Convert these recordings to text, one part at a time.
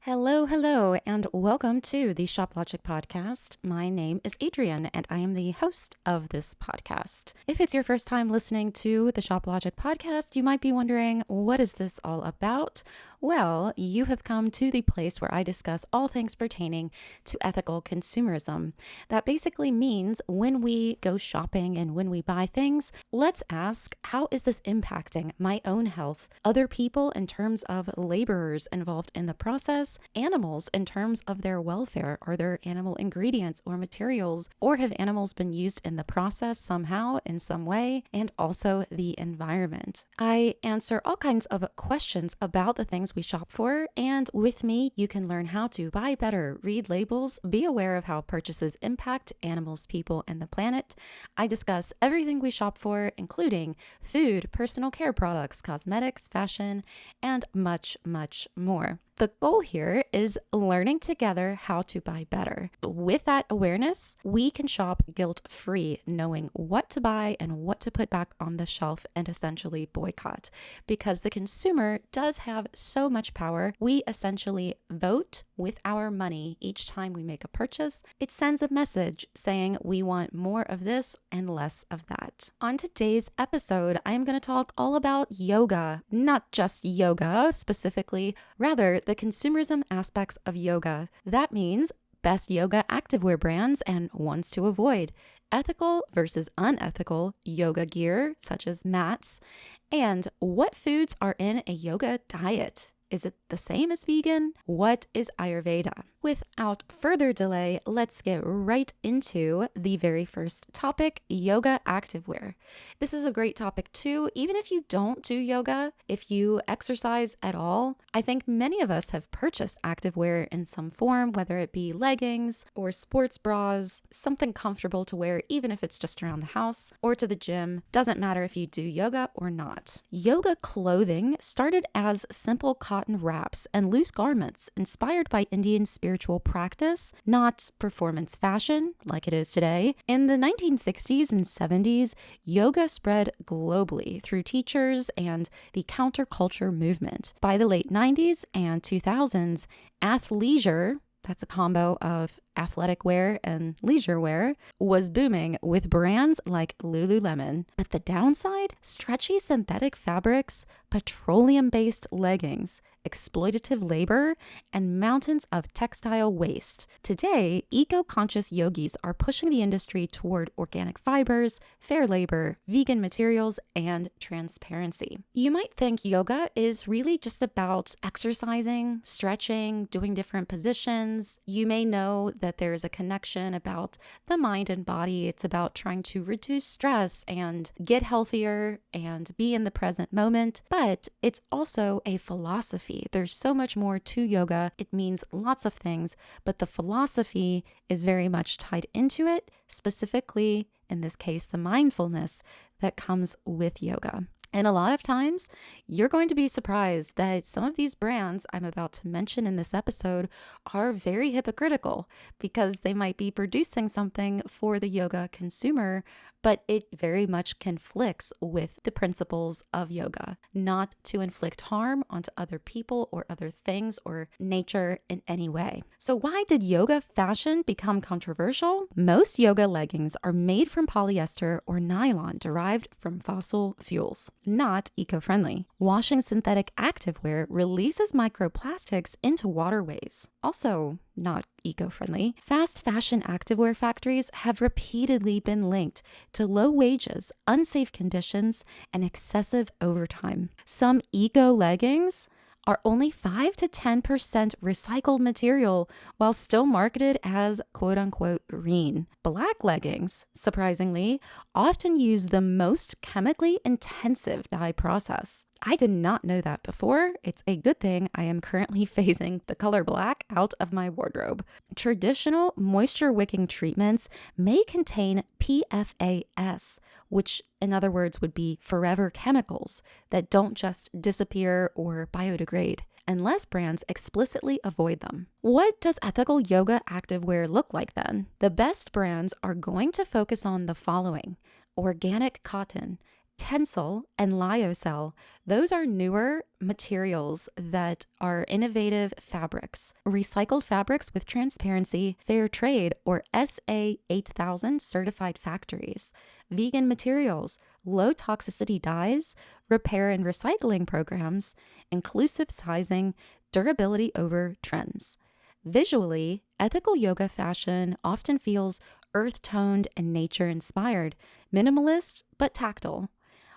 Hello, and welcome to the ShopLogic podcast. My name is Adrian, and I am the host of this podcast. If it's your first time listening to the ShopLogic podcast, you might be wondering, what is this all about? Well, you have come to the place where I discuss all things pertaining to ethical consumerism. That basically means when we go shopping and when we buy things, let's ask, how is this impacting my own health, other people in terms of laborers involved in the process, animals in terms of their welfare? Are there animal ingredients or materials, or have animals been used in the process somehow, in some way, and also the environment? I answer all kinds of questions about the things we shop for, and with me, you can learn how to buy better, read labels, be aware of how purchases impact animals, people, and the planet. I discuss everything we shop for, including food, personal care products, cosmetics, fashion, and much, much more. The goal here is learning together how to buy better. With that awareness, we can shop guilt-free, knowing what to buy and what to put back on the shelf and essentially boycott. Because the consumer does have so much power, we essentially vote with our money each time we make a purchase. It sends a message saying we want more of this and less of that. On today's episode, I am going to talk all about yoga, not just yoga specifically, rather the consumerism aspects of yoga. That means best yoga activewear brands and ones to avoid, ethical versus unethical yoga gear such as mats, and what foods are in a yoga diet. Is it the same as vegan? What is Ayurveda? Without further delay, let's get right into the very first topic, yoga activewear. This is a great topic too, even if you don't do yoga, if you exercise at all. I think many of us have purchased activewear in some form, whether it be leggings or sports bras, something comfortable to wear even if it's just around the house or to the gym. Doesn't matter if you do yoga or not. Yoga clothing started as simple cotton wraps and loose garments inspired by Indian spiritual practice, not performance fashion like it is today. In the 1960s and 70s, yoga spread globally through teachers and the counterculture movement. By the late 90s and 2000s, athleisure, that's a combo of athletic wear and leisure wear, was booming with brands like Lululemon. But the downside? Stretchy synthetic fabrics, petroleum-based leggings, exploitative labor, and mountains of textile waste. Today, eco-conscious yogis are pushing the industry toward organic fibers, fair labor, vegan materials, and transparency. You might think yoga is really just about exercising, stretching, doing different positions. You may know that there's a connection about the mind and body. It's about trying to reduce stress and get healthier and be in the present moment. But it's also a philosophy. There's so much more to yoga. It means lots of things, but the philosophy is very much tied into it, specifically, in this case, the mindfulness that comes with yoga. And a lot of times, you're going to be surprised that some of these brands I'm about to mention in this episode are very hypocritical because they might be producing something for the yoga consumer, but it very much conflicts with the principles of yoga, not to inflict harm onto other people or other things or nature in any way. So why did yoga fashion become controversial? Most yoga leggings are made from polyester or nylon derived from fossil fuels, not eco-friendly. Washing synthetic activewear releases microplastics into waterways, also not eco-friendly. Fast fashion activewear factories have repeatedly been linked to low wages, unsafe conditions, and excessive overtime. Some eco leggings are only 5 to 10% recycled material while still marketed as quote-unquote green. Black leggings, surprisingly, often use the most chemically intensive dye process. I did not know that before. It's a good thing I am currently phasing the color black out of my wardrobe. Traditional moisture wicking treatments may contain PFAS, which in other words would be forever chemicals that don't just disappear or biodegrade, unless brands explicitly avoid them. What does ethical yoga activewear look like then? The best brands are going to focus on the following: organic cotton, Tencel and lyocell, those are newer materials that are innovative fabrics, recycled fabrics with transparency, fair trade, or SA 8000 certified factories, vegan materials, low toxicity dyes, repair and recycling programs, inclusive sizing, durability over trends. Visually, ethical yoga fashion often feels earth-toned and nature-inspired, minimalist but tactile.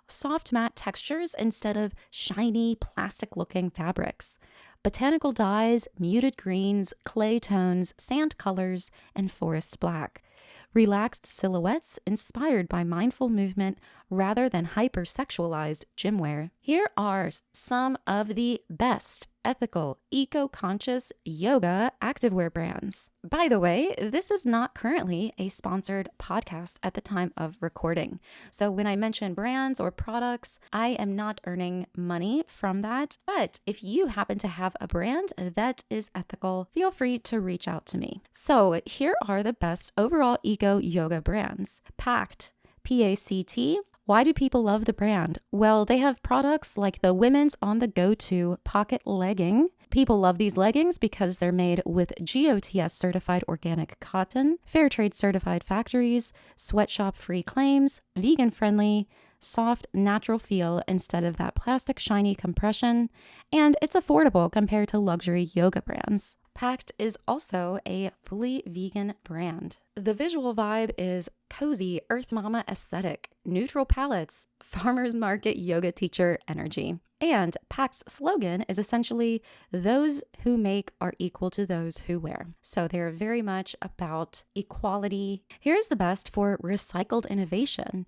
Soft matte textures instead of shiny plastic-looking fabrics. Botanical dyes, muted greens, clay tones, sand colors, and forest black. Relaxed silhouettes inspired by mindful movement rather than hyper-sexualized gym wear. Here are some of the best ethical, eco-conscious yoga activewear brands. By the way, this is not currently a sponsored podcast at the time of recording. So when I mention brands or products, I am not earning money from that. But if you happen to have a brand that is ethical, feel free to reach out to me. So here are the best overall eco yoga brands. PACT, P-A-C-T. Why do people love the brand? Well, they have products like the Women's On The Go-To Pocket Legging. People love these leggings because they're made with GOTS certified organic cotton, fair trade certified factories, sweatshop free claims, vegan friendly, soft, natural feel instead of that plastic shiny compression, and it's affordable compared to luxury yoga brands. PACT is also a fully vegan brand. The visual vibe is cozy, Earth Mama aesthetic, neutral palettes, farmer's market yoga teacher energy. And PACT's slogan is essentially, those who make are equal to those who wear. So they're very much about equality. Here's the best for recycled innovation.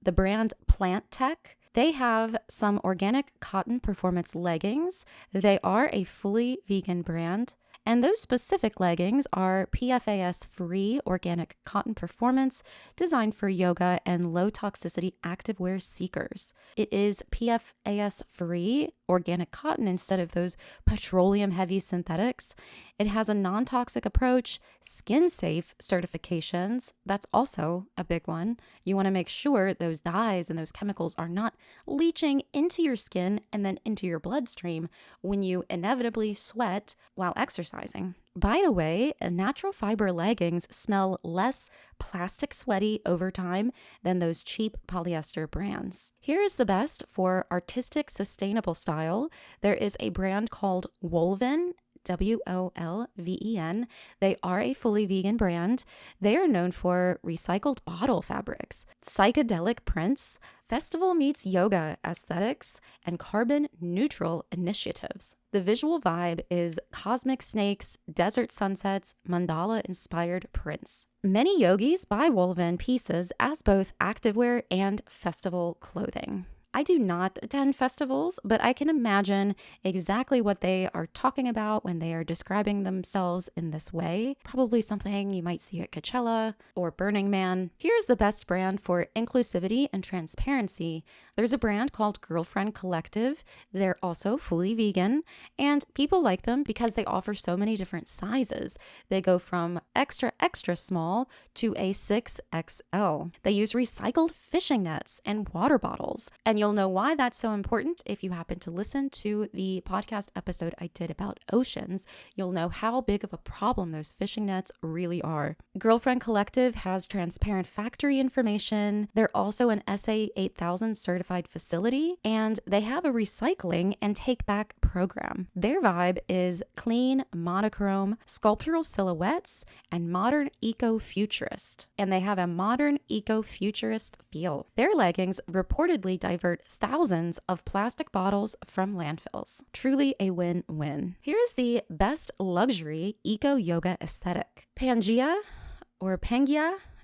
The brand Plant Tech. They have some organic cotton performance leggings. They are a fully vegan brand. And those specific leggings are PFAS-free organic cotton performance designed for yoga and low toxicity activewear seekers. It is PFAS-free organic cotton instead of those petroleum-heavy synthetics. It has a non-toxic approach, skin-safe certifications. That's also a big one. You want to make sure those dyes and those chemicals are not leaching into your skin and then into your bloodstream when you inevitably sweat while exercising. By the way, natural fiber leggings smell less plastic sweaty over time than those cheap polyester brands. Here is the best for artistic, sustainable style. There is a brand called Wolven, Wolven. They are a fully vegan brand. They are known for recycled bottle fabrics, psychedelic prints, festival meets yoga aesthetics, and carbon neutral initiatives. The visual vibe is cosmic snakes, desert sunsets, mandala inspired prints. Many yogis buy Wolven pieces as both activewear and festival clothing. I do not attend festivals, but I can imagine exactly what they are talking about when they are describing themselves in this way. Probably something you might see at Coachella or Burning Man. Here's the best brand for inclusivity and transparency. There's a brand called Girlfriend Collective. They're also fully vegan, and people like them because they offer so many different sizes. They go from extra, extra small to a 6XL. They use recycled fishing nets and water bottles. And you'll know why that's so important if you happen to listen to the podcast episode I did about oceans. You'll know how big of a problem those fishing nets really are. Girlfriend Collective has transparent factory information. They're also an SA 8000 certified facility, and they have a recycling and take back program. Their vibe is clean, monochrome, sculptural silhouettes, and modern eco-futurist. And they have a modern eco-futurist feel. Their leggings reportedly divert thousands of plastic bottles from landfills. Truly a win-win. Here's the best luxury eco-yoga aesthetic. Pangaea,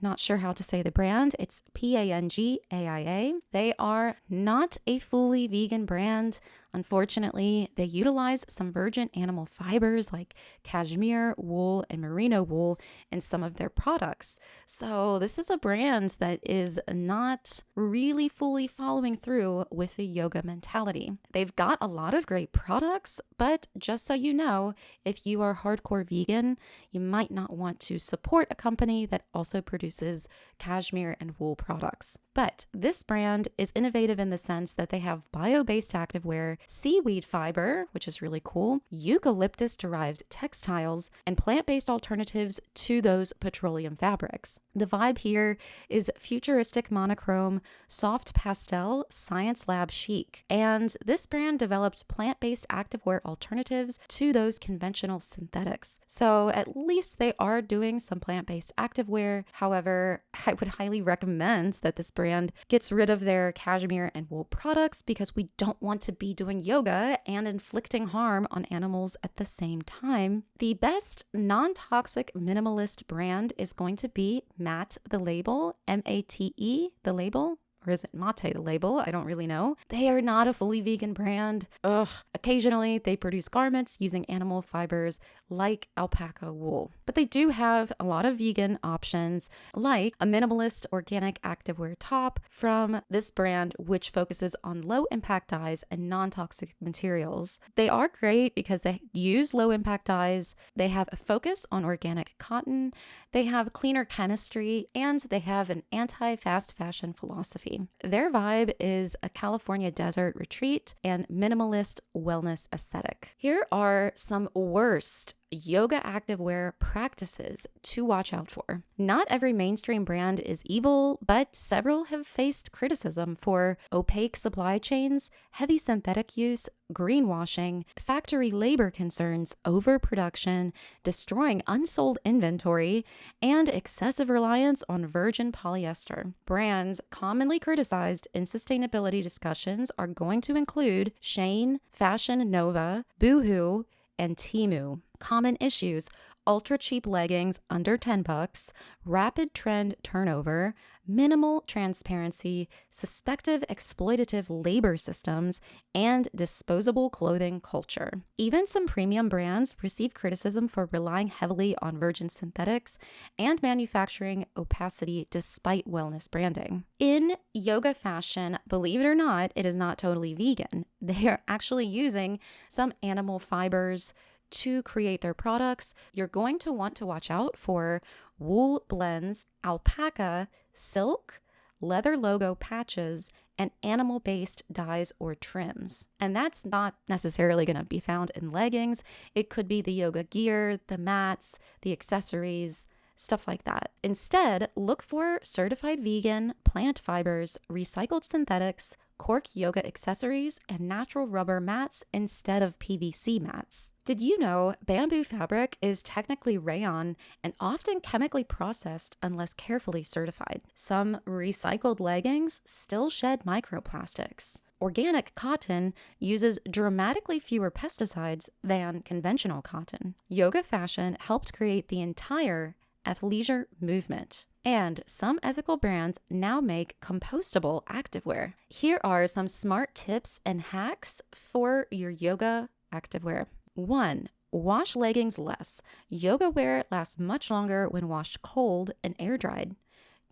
not sure how to say the brand. It's Pangaea. They are not a fully vegan brand. Unfortunately, they utilize some virgin animal fibers like cashmere, wool, and merino wool in some of their products. So this is a brand that is not really fully following through with the yoga mentality. They've got a lot of great products, but just so you know, if you are hardcore vegan, you might not want to support a company that also produces produces cashmere and wool products. But this brand is innovative in the sense that they have bio-based activewear, seaweed fiber, which is really cool, eucalyptus-derived textiles, and plant-based alternatives to those petroleum fabrics. The vibe here is futuristic monochrome, soft pastel, science lab chic. And this brand developed plant-based activewear alternatives to those conventional synthetics. So at least they are doing some plant-based activewear. However, I would highly recommend that this brand gets rid of their cashmere and wool products because we don't want to be doing yoga and inflicting harm on animals at the same time. The best non-toxic minimalist brand is going to be Mate the Label, M-A-T-E the Label. Or is it Mate the Label? I don't really know. They are not a fully vegan brand. Occasionally, they produce garments using animal fibers like alpaca wool. But they do have a lot of vegan options, like a minimalist organic activewear top from this brand, which focuses on low-impact dyes and non-toxic materials. They are great because they use low-impact dyes. They have a focus on organic cotton. They have cleaner chemistry, and they have an anti-fast fashion philosophy. Their vibe is a California desert retreat and minimalist wellness aesthetic. Here are some worst yoga activewear practices to watch out for. Not every mainstream brand is evil, but several have faced criticism for opaque supply chains, heavy synthetic use, greenwashing, factory labor concerns, overproduction, destroying unsold inventory, and excessive reliance on virgin polyester. Brands commonly criticized in sustainability discussions are going to include Shane, Fashion Nova, Boohoo, and Temu. Common issues: ultra cheap leggings under $10, rapid trend turnover, minimal transparency, suspected exploitative labor systems, and disposable clothing culture. Even some premium brands receive criticism for relying heavily on virgin synthetics and manufacturing opacity despite wellness branding. In yoga fashion, believe it or not, it is not totally vegan. They are actually using some animal fibers to create their products. You're going to want to watch out for wool blends, alpaca, silk, leather logo patches, and animal-based dyes or trims. And that's not necessarily going to be found in leggings. It could be the yoga gear, the mats, the accessories, stuff like that. Instead, look for certified vegan, plant fibers, recycled synthetics, cork yoga accessories, and natural rubber mats instead of PVC mats. Did you know bamboo fabric is technically rayon and often chemically processed unless carefully certified? Some recycled leggings still shed microplastics. Organic cotton uses dramatically fewer pesticides than conventional cotton. Yoga fashion helped create the entire athleisure movement. And some ethical brands now make compostable activewear. Here are some smart tips and hacks for your yoga activewear. 1. Wash leggings less. Yoga wear lasts much longer when washed cold and air dried.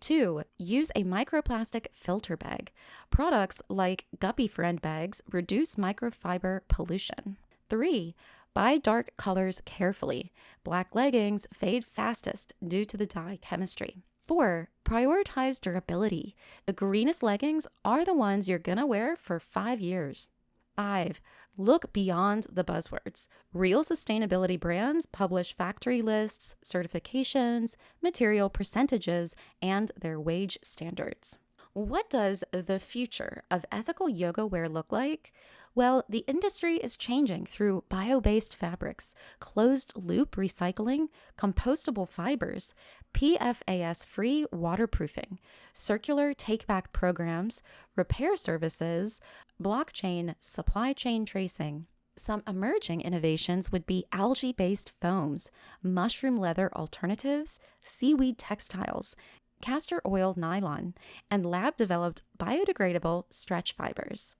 2. Use a microplastic filter bag. Products like Guppy Friend bags reduce microfiber pollution. 3. Buy dark colors carefully. Black leggings fade fastest due to the dye chemistry. 4. Prioritize durability. The greenest leggings are the ones you're gonna wear for 5 years. 5. Look beyond the buzzwords. Real sustainability brands publish factory lists, certifications, material percentages, and their wage standards. What does the future of ethical yoga wear look like? Well, the industry is changing through bio-based fabrics, closed-loop recycling, compostable fibers, PFAS-free waterproofing, circular take-back programs, repair services, blockchain supply chain tracing. Some emerging innovations would be algae-based foams, mushroom leather alternatives, seaweed textiles, castor oil nylon, and lab-developed biodegradable stretch fibers.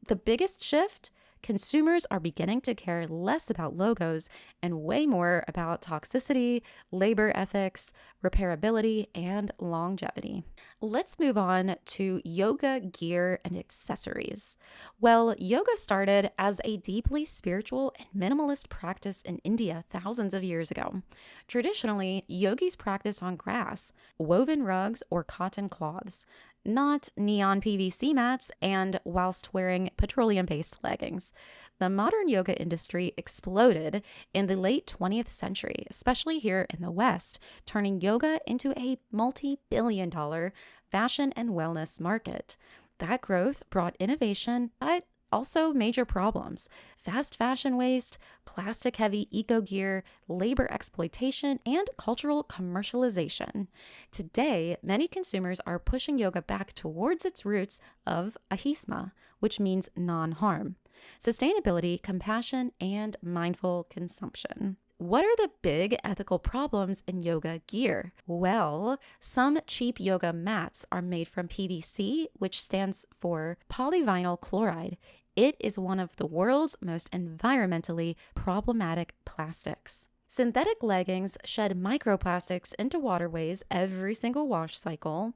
The biggest shift? consumers are beginning to care less about logos and way more about toxicity, labor ethics, repairability, and longevity. Let's move on to yoga gear and accessories. Well, yoga started as a deeply spiritual and minimalist practice in India thousands of years ago. Traditionally, yogis practice on grass, woven rugs, or cotton cloths, not neon PVC mats, and whilst wearing petroleum-based leggings. The modern yoga industry exploded in the late 20th century, especially here in the West, turning yoga into a multi-billion-dollar fashion and wellness market. That growth brought innovation, but also major problems: fast fashion waste, plastic-heavy eco gear, labor exploitation, and cultural commercialization. Today, many consumers are pushing yoga back towards its roots of ahisma, which means non-harm, sustainability, compassion, and mindful consumption. What are the big ethical problems in yoga gear? Well, some cheap yoga mats are made from PVC, which stands for polyvinyl chloride. It is one of the world's most environmentally problematic plastics. Synthetic leggings shed microplastics into waterways every single wash cycle.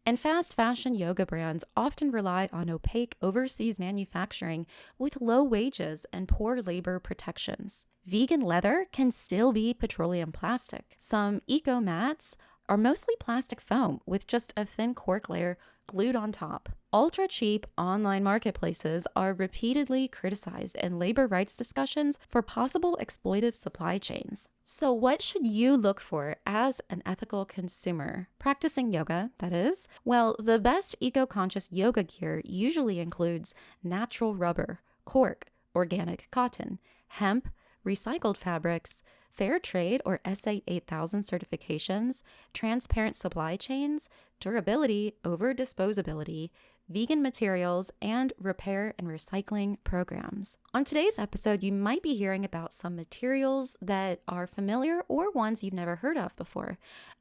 And fast fashion yoga brands often rely on opaque overseas manufacturing with low wages and poor labor protections. Vegan leather can still be petroleum plastic. Some eco mats are mostly plastic foam with just a thin cork layer glued on top. Ultra cheap online marketplaces are repeatedly criticized in labor rights discussions for possible exploitive supply chains. So what should you look for as an ethical consumer? Practicing yoga, that is. Well, the best eco-conscious yoga gear usually includes natural rubber, cork, organic cotton, hemp, recycled fabrics, fair trade or SA 8000 certifications, transparent supply chains, durability over disposability, vegan materials, and repair and recycling programs. On today's episode, you might be hearing about some materials that are familiar or ones you've never heard of before.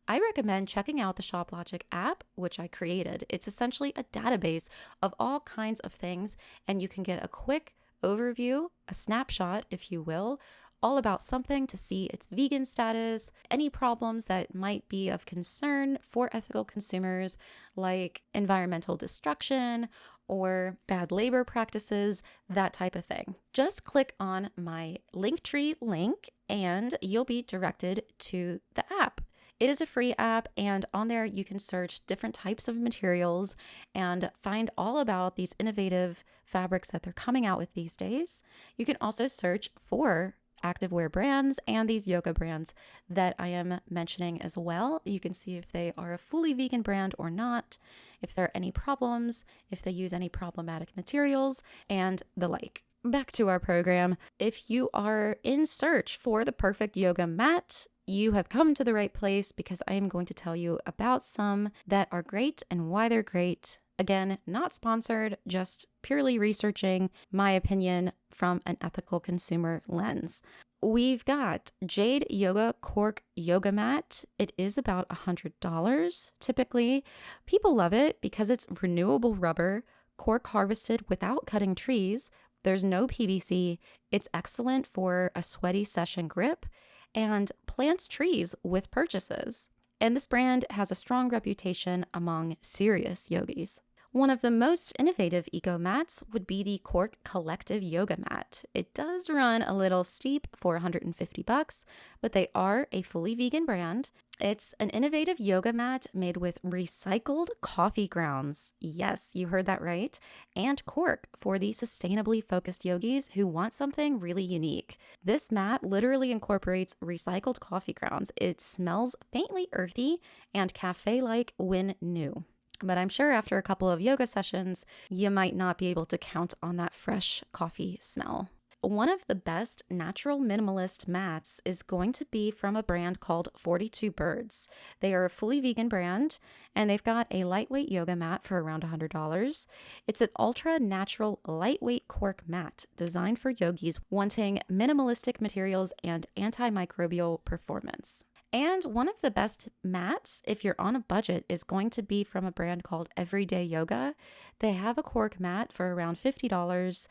I recommend checking out the ShopLogic app, which I created. It's essentially a database of all kinds of things, and you can get a quick overview, a snapshot, if you will, all about something to see its vegan status, any problems that might be of concern for ethical consumers, like environmental destruction or bad labor practices, that type of thing. Just click on my Linktree link and you'll be directed to the app. It is a free app, and on there you can search different types of materials and find all about these innovative fabrics that they're coming out with these days. You can also search for activewear brands and these yoga brands that I am mentioning as well. You can see if they are a fully vegan brand or not, if there are any problems, if they use any problematic materials, and the like. Back to our program. If you are in search for the perfect yoga mat, you have come to the right place, because I am going to tell you about some that are great and why they're great. Again, not sponsored, just purely researching my opinion from an ethical consumer lens. We've got Jade Yoga Cork Yoga Mat. It is about $100 typically. People love it because it's renewable rubber, cork harvested without cutting trees. There's no PVC. It's excellent for a sweaty session grip and plants trees with purchases. And this brand has a strong reputation among serious yogis. One of the most innovative eco mats would be the Cork Collective Yoga Mat. It does run a little steep for $150, but they are a fully vegan brand. It's an innovative yoga mat made with recycled coffee grounds. Yes, you heard that right. And cork for the sustainably focused yogis who want something really unique. This mat literally incorporates recycled coffee grounds. It smells faintly earthy and cafe-like when new. But I'm sure after a couple of yoga sessions, you might not be able to count on that fresh coffee smell. One of the best natural minimalist mats is going to be from a brand called 42 Birds. They are a fully vegan brand, and they've got a lightweight yoga mat for around $100. It's an ultra natural lightweight cork mat designed for yogis wanting minimalistic materials and antimicrobial performance. And one of the best mats, if you're on a budget, is going to be from a brand called Everyday Yoga. They have a cork mat for around $50.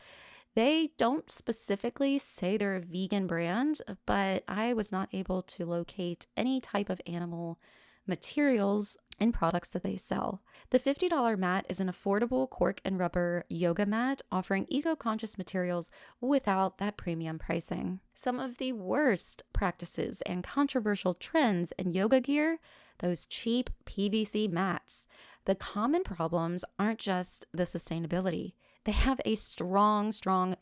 They don't specifically say they're a vegan brand, but I was not able to locate any type of animal materials and products that they sell. The $50 mat is an affordable cork and rubber yoga mat offering eco-conscious materials without that premium pricing. Some of the worst practices and controversial trends in yoga gear, those cheap PVC mats. The common problems aren't just the sustainability. They have a strong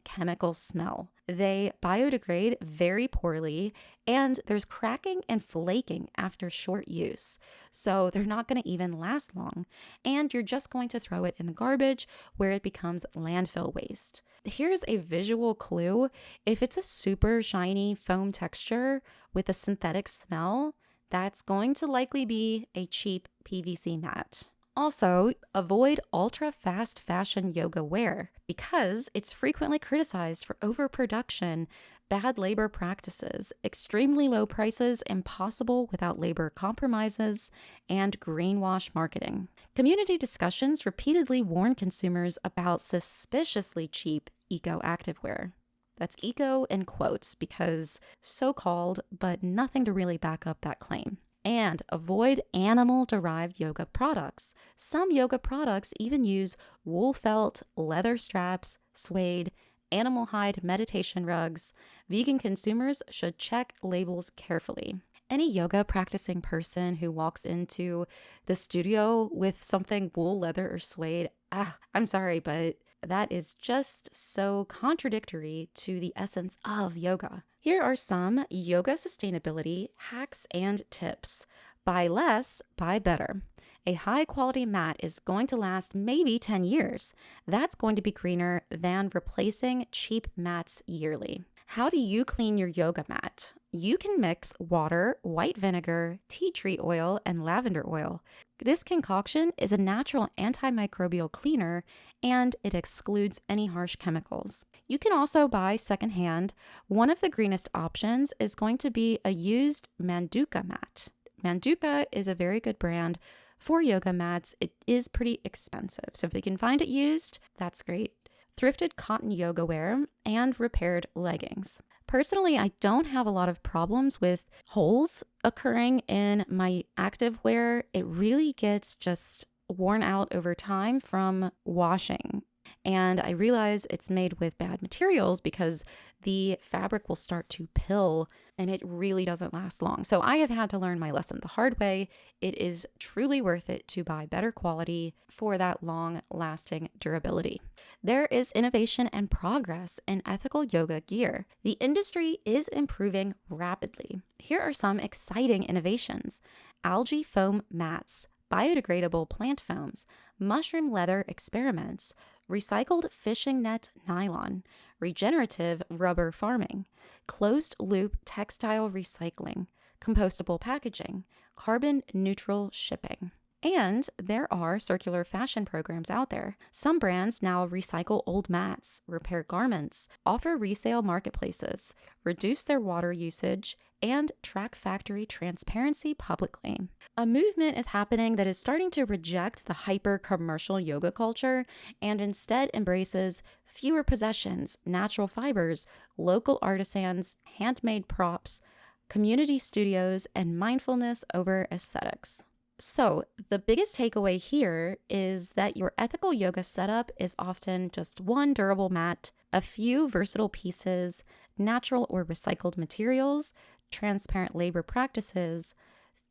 chemical smell. They biodegrade very poorly, and there's cracking and flaking after short use. So they're not going to even last long, and you're just going to throw it in the garbage where it becomes landfill waste. Here's a visual clue. If it's a super shiny foam texture with a synthetic smell, that's going to likely be a cheap PVC mat. Also, avoid ultra-fast fashion yoga wear because it's frequently criticized for overproduction, bad labor practices, extremely low prices impossible without labor compromises, and greenwash marketing. Community discussions repeatedly warn consumers about suspiciously cheap eco-activewear. That's eco in quotes because so-called, but nothing to really back up that claim. And avoid animal-derived yoga products. Some yoga products even use wool felt, leather straps, suede, animal hide meditation rugs. Vegan consumers should check labels carefully. Any yoga practicing person who walks into the studio with something wool, leather, or suede, I'm sorry, but that is just so contradictory to the essence of yoga. Here are some yoga sustainability hacks and tips. Buy less, buy better. A high quality mat is going to last maybe 10 years. That's going to be greener than replacing cheap mats yearly. How do you clean your yoga mat? You can mix water, white vinegar, tea tree oil, and lavender oil. This concoction is a natural antimicrobial cleaner and it excludes any harsh chemicals. You can also buy secondhand. One of the greenest options is going to be a used Manduka mat. Manduka is a very good brand for yoga mats. It is pretty expensive, so if you can find it used, that's great. Thrifted cotton yoga wear and repaired leggings. Personally, I don't have a lot of problems with holes occurring in my activewear. It really gets just worn out over time from washing. And I realize it's made with bad materials because the fabric will start to pill and it really doesn't last long. So I have had to learn my lesson the hard way. It is truly worth it to buy better quality for that long-lasting durability. There is innovation and progress in ethical yoga gear. The industry is improving rapidly. Here are some exciting innovations. Algae foam mats, biodegradable plant foams, mushroom leather experiments, recycled fishing net nylon, regenerative rubber farming, closed-loop textile recycling, compostable packaging, carbon neutral shipping. And there are circular fashion programs out there. Some brands now recycle old mats, repair garments, offer resale marketplaces, reduce their water usage, and track factory transparency publicly. A movement is happening that is starting to reject the hyper-commercial yoga culture and instead embraces fewer possessions, natural fibers, local artisans, handmade props, community studios, and mindfulness over aesthetics. So the biggest takeaway here is that your ethical yoga setup is often just one durable mat, a few versatile pieces, natural or recycled materials, transparent labor practices,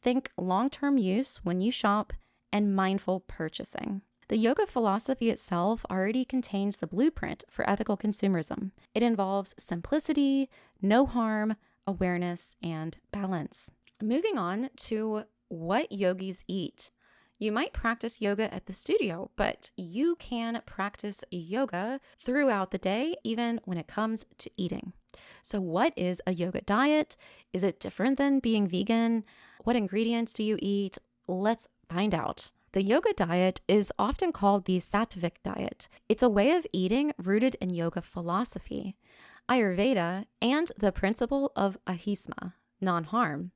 think long-term use when you shop, and mindful purchasing. The yoga philosophy itself already contains the blueprint for ethical consumerism. It involves simplicity, no harm, awareness, and balance. Moving on to what yogis eat. You might practice yoga at the studio, but you can practice yoga throughout the day, even when it comes to eating. So what is a yoga diet? Is it different than being vegan? What ingredients do you eat? Let's find out. The yoga diet is often called the sattvic diet. It's a way of eating rooted in yoga philosophy, Ayurveda, and the principle of ahimsa, Non-harm.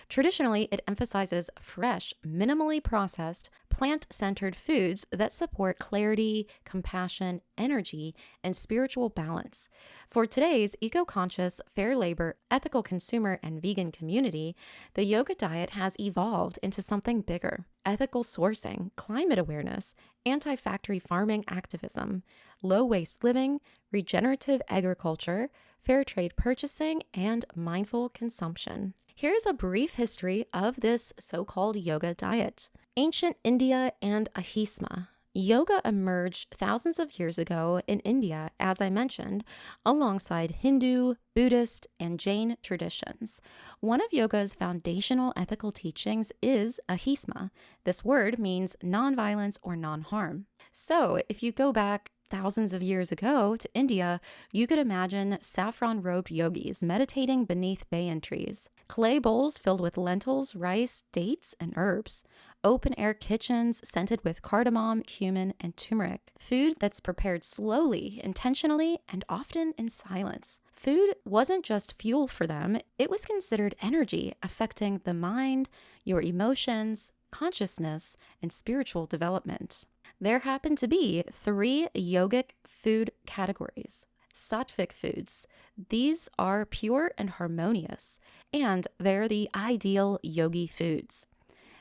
Traditionally, it emphasizes fresh, minimally processed, plant-centered foods that support clarity, compassion, energy, and spiritual balance. For today's eco-conscious, fair labor, ethical consumer, and vegan community, the yoga diet has evolved into something bigger: ethical sourcing, climate awareness, anti-factory farming activism, low-waste living, regenerative agriculture, fair trade purchasing, and mindful consumption. Here's a brief history of this so-called yoga diet. Ancient India and Ahisma. Yoga emerged thousands of years ago in India, as I mentioned, alongside Hindu, Buddhist, and Jain traditions. One of yoga's foundational ethical teachings is Ahisma. This word means nonviolence or non-harm. So if you go back thousands of years ago to India, you could imagine saffron-robed yogis meditating beneath banyan trees, clay bowls filled with lentils, rice, dates, and herbs, open-air kitchens scented with cardamom, cumin, and turmeric, food that's prepared slowly, intentionally, and often in silence. Food wasn't just fuel for them, it was considered energy affecting the mind, your emotions, consciousness, and spiritual development. There happen to be 3 yogic food categories. Sattvic foods. These are pure and harmonious, and they're the ideal yogi foods.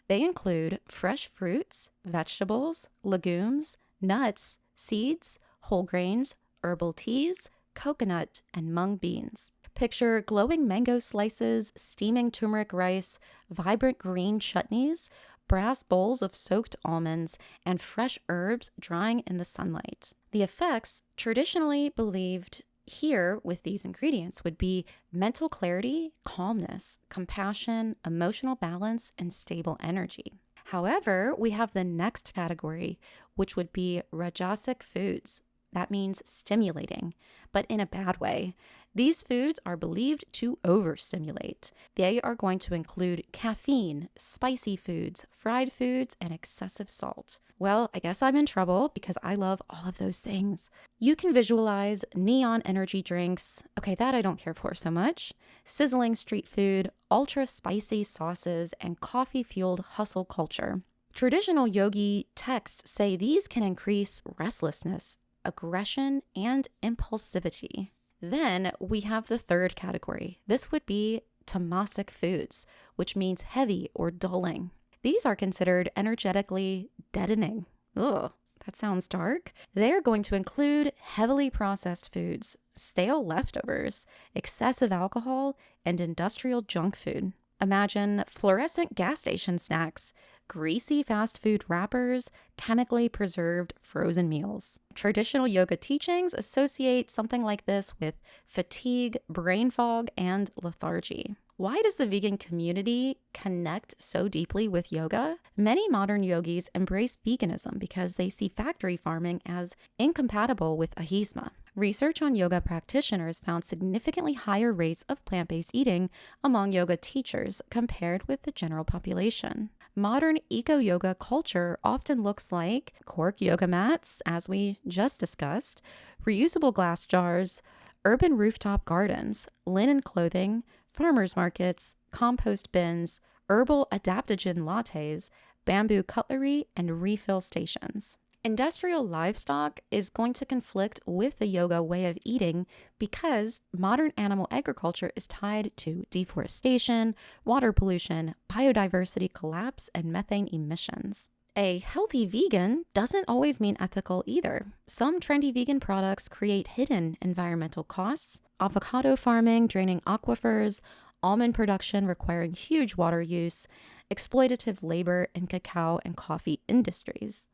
They include fresh fruits, vegetables, legumes, nuts, seeds, whole grains, herbal teas, coconut, and mung beans. Picture glowing mango slices, steaming turmeric rice, vibrant green chutneys, brass bowls of soaked almonds, and fresh herbs drying in the sunlight. The effects traditionally believed here with these ingredients would be mental clarity, calmness, compassion, emotional balance, and stable energy. However, we have the next category, which would be rajasic foods. That means stimulating, but in a bad way. These foods are believed to overstimulate. They are going to include caffeine, spicy foods, fried foods, and excessive salt. Well, I guess I'm in trouble because I love all of those things. You can visualize neon energy drinks. Okay, that I don't care for so much. Sizzling street food, ultra spicy sauces, and coffee-fueled hustle culture. Traditional yogi texts say these can increase restlessness, aggression, and impulsivity. Then we have the third category. This would be tamasic foods, which means heavy or dulling. These are considered energetically deadening. Ugh, that sounds dark. They're going to include heavily processed foods, stale leftovers, excessive alcohol, and industrial junk food. Imagine fluorescent gas station snacks, greasy fast food wrappers, chemically preserved frozen meals. Traditional yoga teachings associate something like this with fatigue, brain fog, and lethargy. Why does the vegan community connect so deeply with yoga? Many modern yogis embrace veganism because they see factory farming as incompatible with ahisma. Research on yoga practitioners found significantly higher rates of plant-based eating among yoga teachers compared with the general population. Modern eco-yoga culture often looks like cork yoga mats, as we just discussed, reusable glass jars, urban rooftop gardens, linen clothing, farmers markets, compost bins, herbal adaptogen lattes, bamboo cutlery, and refill stations. Industrial livestock is going to conflict with the yoga way of eating because modern animal agriculture is tied to deforestation, water pollution, biodiversity collapse, and methane emissions. A healthy vegan doesn't always mean ethical either. Some trendy vegan products create hidden environmental costs: avocado farming draining aquifers, almond production requiring huge water use, exploitative labor in cacao and coffee industries.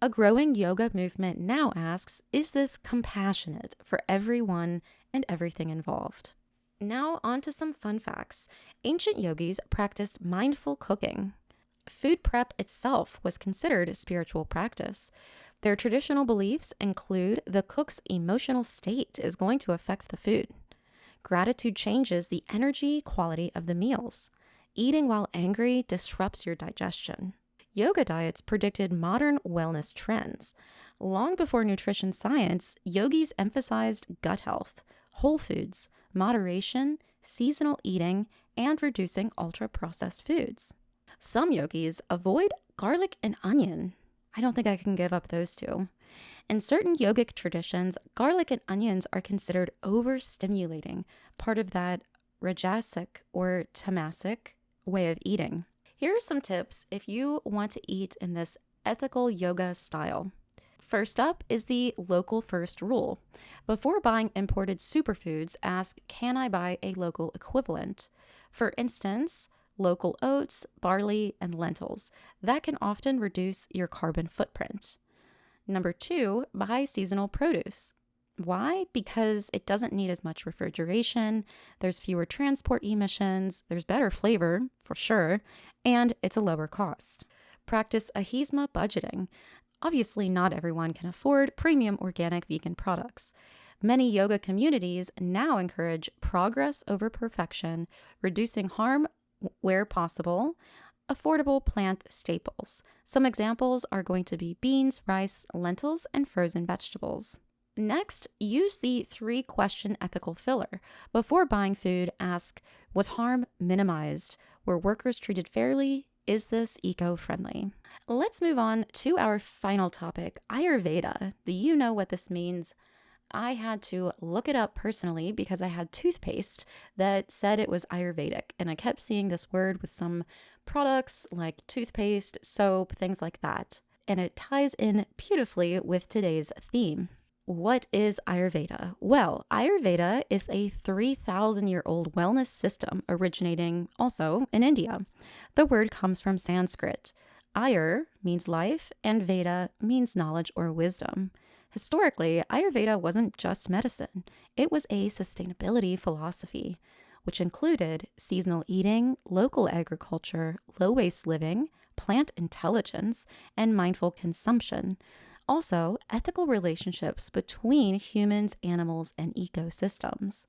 A growing yoga movement now asks, is this compassionate for everyone and everything involved? Now on to some fun facts. Ancient yogis practiced mindful cooking. Food prep itself was considered a spiritual practice. Their traditional beliefs include the cook's emotional state is going to affect the food. Gratitude changes the energy quality of the meals. Eating while angry disrupts your digestion. Yoga diets predicted modern wellness trends. Long before nutrition science, yogis emphasized gut health, whole foods, moderation, seasonal eating, and reducing ultra-processed foods. Some yogis avoid garlic and onion. I don't think I can give up those two. In certain yogic traditions, garlic and onions are considered overstimulating, part of that rajasic or tamasic way of eating. Here are some tips if you want to eat in this ethical yoga style. First up is the local first rule. Before buying imported superfoods, ask, can I buy a local equivalent? For instance, local oats, barley, and lentils. That can often reduce your carbon footprint. Number 2, buy seasonal produce. Why? Because it doesn't need as much refrigeration, there's fewer transport emissions, there's better flavor, for sure, and it's a lower cost. Practice ahisma budgeting. Obviously, not everyone can afford premium organic vegan products. Many yoga communities now encourage progress over perfection, reducing harm where possible, affordable plant staples. Some examples are going to be beans, rice, lentils, and frozen vegetables. Next, use the 3-question ethical filler. Before buying food, ask, was harm minimized? Were workers treated fairly? Is this eco-friendly? Let's move on to our final topic, Ayurveda. Do you know what this means? I had to look it up personally because I had toothpaste that said it was Ayurvedic, and I kept seeing this word with some products like toothpaste, soap, things like that. And it ties in beautifully with today's theme. What is Ayurveda? Well, Ayurveda is a 3,000-year-old wellness system originating also in India. The word comes from Sanskrit. Ayur means life, and Veda means knowledge or wisdom. Historically, Ayurveda wasn't just medicine. It was a sustainability philosophy, which included seasonal eating, local agriculture, low-waste living, plant intelligence, and mindful consumption. Also, ethical relationships between humans, animals, and ecosystems.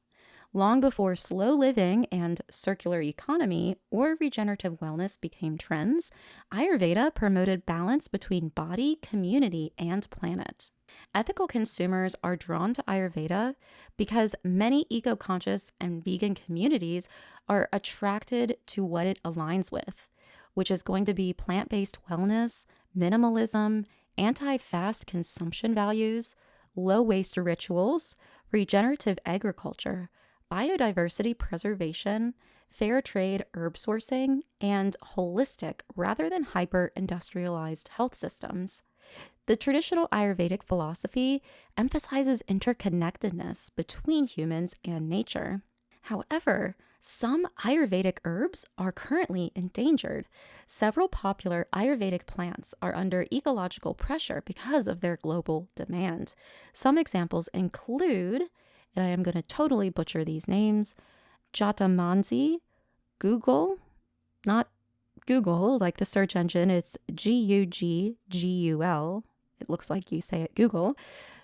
Long before slow living and circular economy or regenerative wellness became trends, Ayurveda promoted balance between body, community, and planet. Ethical consumers are drawn to Ayurveda because many eco-conscious and vegan communities are attracted to what it aligns with, which is going to be plant-based wellness, minimalism, anti-fast consumption values, low-waste rituals, regenerative agriculture, biodiversity preservation, fair trade herb sourcing, and holistic rather than hyper-industrialized health systems. The traditional Ayurvedic philosophy emphasizes interconnectedness between humans and nature. However, some Ayurvedic herbs are currently endangered. Several popular Ayurvedic plants are under ecological pressure because of their global demand. Some examples include, and I am going to totally butcher these names, Jatamansi, not Google, like the search engine, it's Gugul. It looks like you say it Google.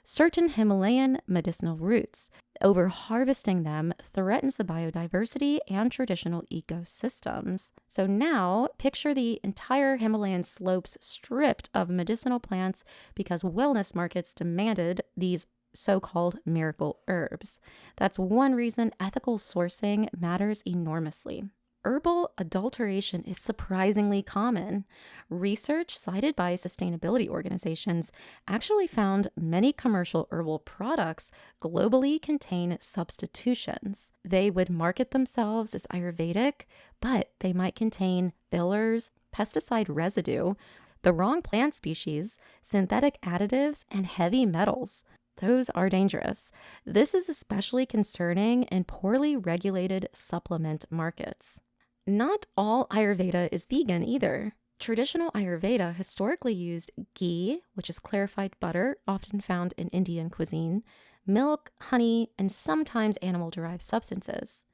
Certain Himalayan medicinal roots. Over-harvesting them threatens the biodiversity and traditional ecosystems. So now, picture the entire Himalayan slopes stripped of medicinal plants because wellness markets demanded these so-called miracle herbs. That's one reason ethical sourcing matters enormously. Herbal adulteration is surprisingly common. Research cited by sustainability organizations actually found many commercial herbal products globally contain substitutions. They would market themselves as Ayurvedic, but they might contain fillers, pesticide residue, the wrong plant species, synthetic additives, and heavy metals. Those are dangerous. This is especially concerning in poorly regulated supplement markets. Not all Ayurveda is vegan either. Traditional Ayurveda historically used ghee, which is clarified butter, often found in Indian cuisine, milk, honey, and sometimes animal-derived substances.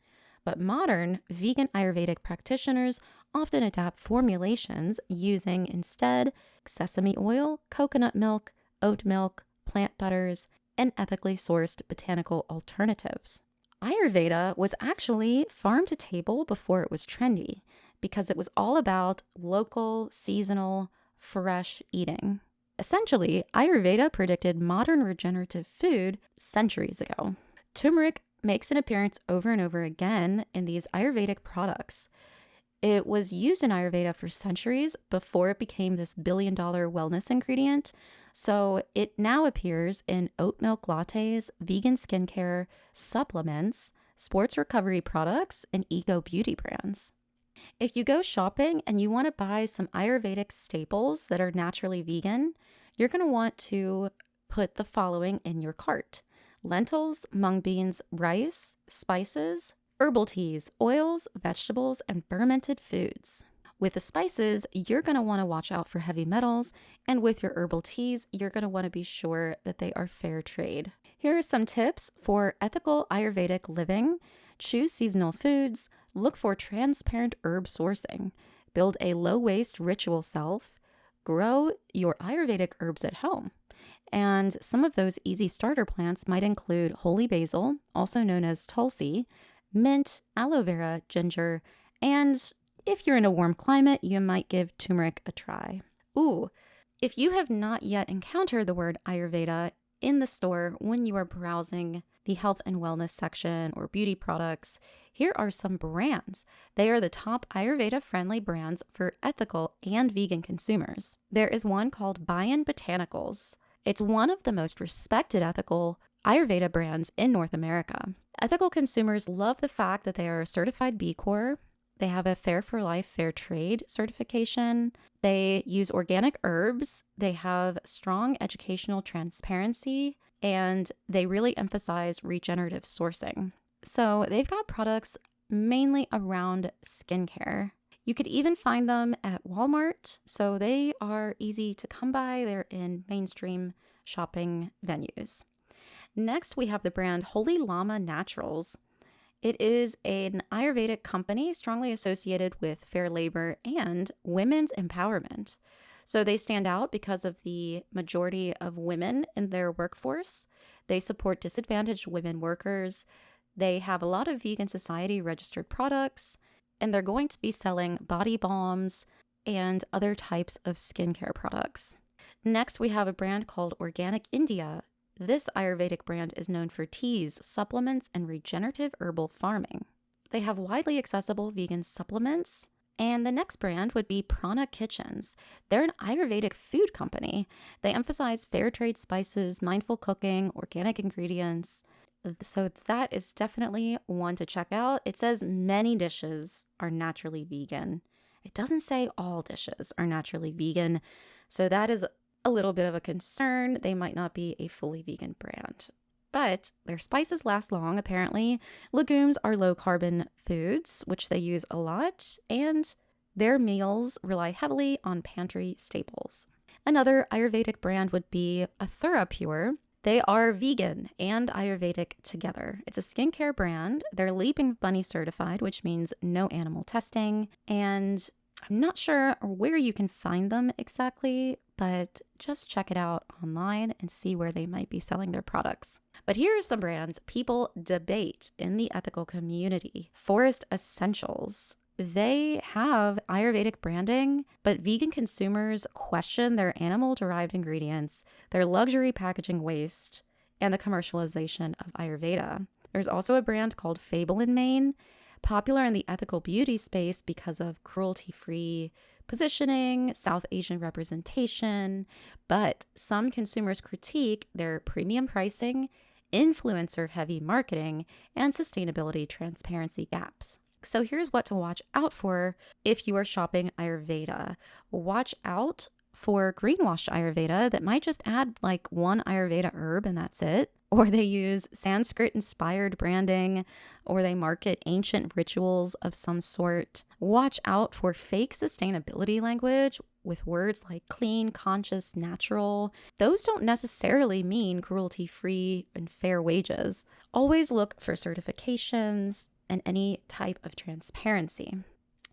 But modern vegan Ayurvedic practitioners often adapt formulations using instead sesame oil, coconut milk, oat milk, plant butters, and ethically sourced botanical alternatives. Ayurveda was actually farm to table before it was trendy because it was all about local, seasonal, fresh eating. Essentially, Ayurveda predicted modern regenerative food centuries ago. Turmeric makes an appearance over and over again in these Ayurvedic products. It was used in Ayurveda for centuries before it became this billion-dollar wellness ingredient. So it now appears in oat milk lattes, vegan skincare, supplements, sports recovery products, and eco beauty brands. If you go shopping and you want to buy some Ayurvedic staples that are naturally vegan, you're going to want to put the following in your cart: lentils, mung beans, rice, spices, herbal teas, oils, vegetables, and fermented foods. With the spices, you're going to want to watch out for heavy metals, and with your herbal teas, you're going to want to be sure that they are fair trade. Here are some tips for ethical Ayurvedic living. Choose seasonal foods, look for transparent herb sourcing, build a low-waste ritual self, grow your Ayurvedic herbs at home. And some of those easy starter plants might include holy basil, also known as tulsi, mint, aloe vera, ginger, and if you're in a warm climate, you might give turmeric a try. Ooh, if you have not yet encountered the word Ayurveda in the store when you are browsing the health and wellness section or beauty products, here are some brands. They are the top Ayurveda-friendly brands for ethical and vegan consumers. There is one called Bayan Botanicals. It's one of the most respected ethical Ayurveda brands in North America. Ethical consumers love the fact that they are a certified B Corp. They have a Fair for Life Fair Trade certification. They use organic herbs. They have strong educational transparency, and they really emphasize regenerative sourcing. So they've got products mainly around skincare. You could even find them at Walmart, so they are easy to come by. They're in mainstream shopping venues. Next, we have the brand Holy Llama Naturals. It is an Ayurvedic company strongly associated with fair labor and women's empowerment. So they stand out because of the majority of women in their workforce. They support disadvantaged women workers. They have a lot of Vegan Society registered products, and they're going to be selling body balms and other types of skincare products. Next, we have a brand called Organic India. This Ayurvedic brand is known for teas, supplements, and regenerative herbal farming. They have widely accessible vegan supplements. And the next brand would be Prana Kitchens. They're an Ayurvedic food company. They emphasize fair trade spices, mindful cooking, organic ingredients. So that is definitely one to check out. It says many dishes are naturally vegan. It doesn't say all dishes are naturally vegan. So that is a little bit of a concern. They might not be a fully vegan brand. But their spices last long, apparently. Legumes are low-carbon foods, which they use a lot, and their meals rely heavily on pantry staples. Another Ayurvedic brand would be ACTIVEWEAR. They are vegan and Ayurvedic together. It's a skincare brand. They're Leaping Bunny certified, which means no animal testing, and I'm not sure where you can find them exactly, but just check it out online and see where they might be selling their products. But here are some brands people debate in the ethical community. Forest Essentials. They have Ayurvedic branding, but vegan consumers question their animal-derived ingredients, their luxury packaging waste, and the commercialization of Ayurveda. There's also a brand called Fable in Maine, popular in the ethical beauty space because of cruelty-free positioning, South Asian representation, but some consumers critique their premium pricing, influencer-heavy marketing, and sustainability transparency gaps. So here's what to watch out for if you are shopping Ayurveda. Watch out for greenwashed Ayurveda that might just add like one Ayurveda herb and that's it. Or they use Sanskrit-inspired branding, or they market ancient rituals of some sort. Watch out for fake sustainability language with words like clean, conscious, natural. Those don't necessarily mean cruelty-free and fair wages. Always look for certifications and any type of transparency.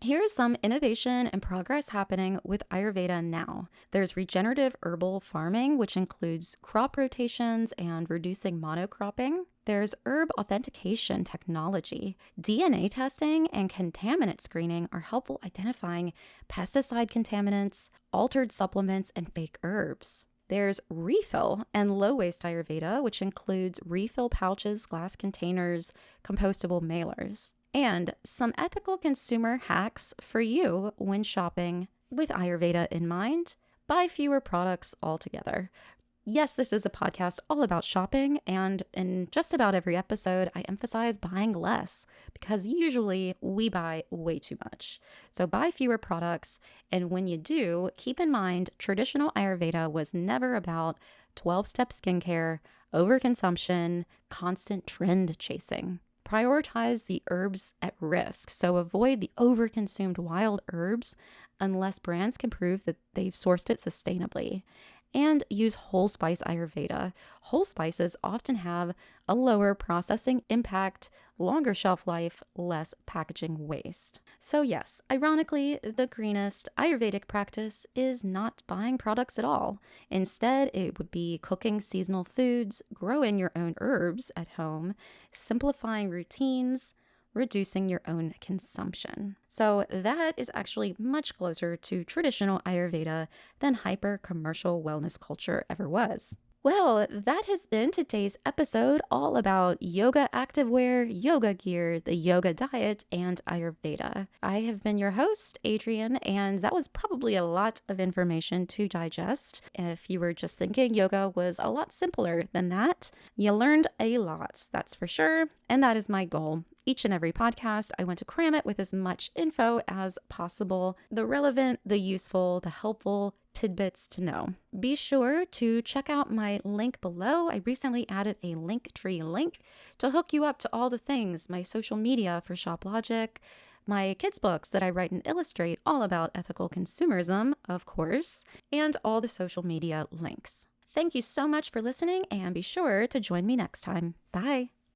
Here is some innovation and progress happening with Ayurveda now. There's regenerative herbal farming, which includes crop rotations and reducing monocropping. There's herb authentication technology. DNA testing and contaminant screening are helpful identifying pesticide contaminants, altered supplements, and fake herbs. There's refill and low waste Ayurveda, which includes refill pouches, glass containers, compostable mailers, and some ethical consumer hacks for you when shopping with Ayurveda in mind. Buy fewer products altogether. Yes, this is a podcast all about shopping, and in just about every episode, I emphasize buying less because usually we buy way too much. So buy fewer products, and when you do, keep in mind traditional Ayurveda was never about 12-step skincare, overconsumption, constant trend chasing. Prioritize the herbs at risk, so avoid the overconsumed wild herbs unless brands can prove that they've sourced it sustainably. And use whole spice Ayurveda. Whole spices often have a lower processing impact, longer shelf life, less packaging waste. So yes, ironically, the greenest Ayurvedic practice is not buying products at all. Instead, it would be cooking seasonal foods, growing your own herbs at home, simplifying routines, reducing your own consumption. So that is actually much closer to traditional Ayurveda than hyper-commercial wellness culture ever was. Well, that has been today's episode all about yoga activewear, yoga gear, the yoga diet, and Ayurveda. I have been your host, Adrienne, and that was probably a lot of information to digest. If you were just thinking yoga was a lot simpler than that, you learned a lot, that's for sure, and that is my goal. Each and every podcast, I want to cram it with as much info as possible, the relevant, the useful, the helpful tidbits to know. Be sure to check out my link below. I recently added a Linktree link to hook you up to all the things, my social media for ShopLogic, my kids' books that I write and illustrate all about ethical consumerism, of course, and all the social media links. Thank you so much for listening, and be sure to join me next time. Bye.